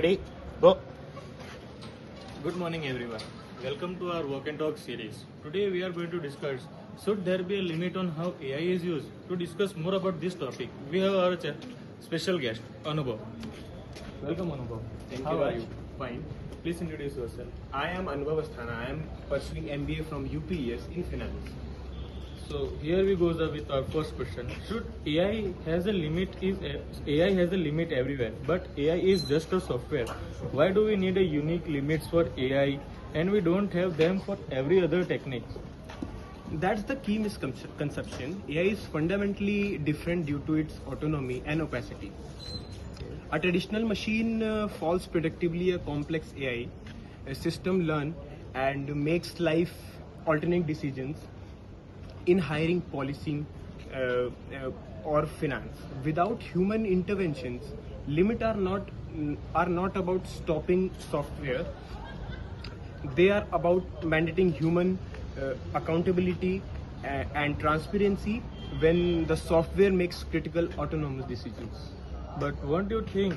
Ready? Go. Good morning everyone. Welcome to our Walk and Talk series. Today we are going to discuss, should there be a limit on how AI is used? To discuss more about this topic, we have our special guest, Anubhav. Welcome Anubhav. Thank How you. are you? Fine. Please introduce yourself. I am Anubhav Asthana. I am pursuing MBA from UPES in finance. So here we go with our first question. Should AI has a limit? AI has a limit everywhere, but AI is just a software. Why do we need a unique limits for AI and we don't have them for every other technique? That's the key misconception. AI is fundamentally different due to its autonomy and opacity. A traditional machine falls predictably. A complex AI system learn and makes life alternate decisions in hiring, policing, or finance. Without human interventions, limits are not about stopping software. They are about mandating human accountability and transparency when the software makes critical autonomous decisions. But won't you think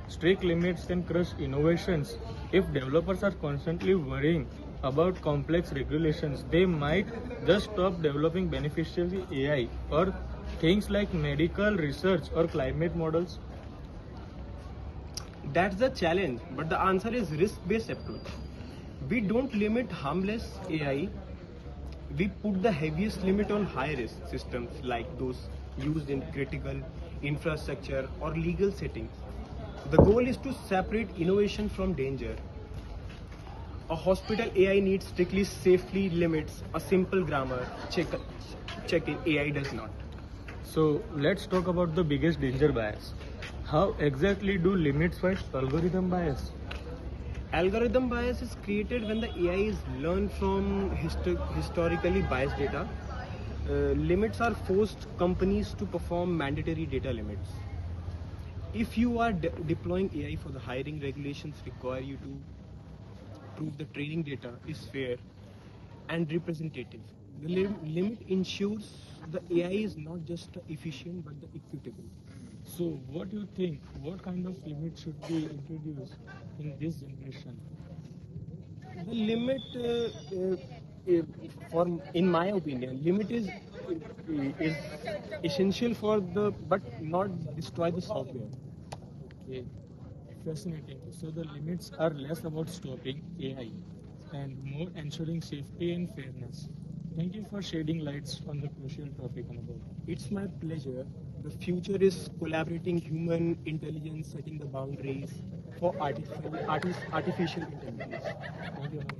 strict limits can crush innovations? If developers are constantly worrying about complex regulations, they might just stop developing beneficial AI or things like medical research or climate models. That's the challenge, but the answer is risk-based approach. We don't limit harmless AI. We put the heaviest limit on high-risk systems like those used in critical infrastructure or legal settings. The goal is to separate innovation from danger. A hospital AI needs strictly safety limits. A simple grammar checking AI does not. So let's talk about the biggest danger bias. How exactly do limits fight algorithm bias? Algorithm bias is created when the AI is learned from historically biased data. Limits are forced companies to perform mandatory data limits. If you are deploying AI for the hiring, regulations require you to prove the training data is fair and representative. The limit ensures the AI is not just efficient but the equitable. So what do you think? What kind of limit should be introduced in this generation? The limit, for in my opinion, limit is essential for the but not destroy the software. Okay, fascinating. So the limits are less about stopping AI and more ensuring safety and fairness. Thank you for shedding lights on the crucial topic, Anubhav. It's my pleasure. The future is collaborating human intelligence, setting the boundaries for artificial intelligence. Thank you, Anubhav.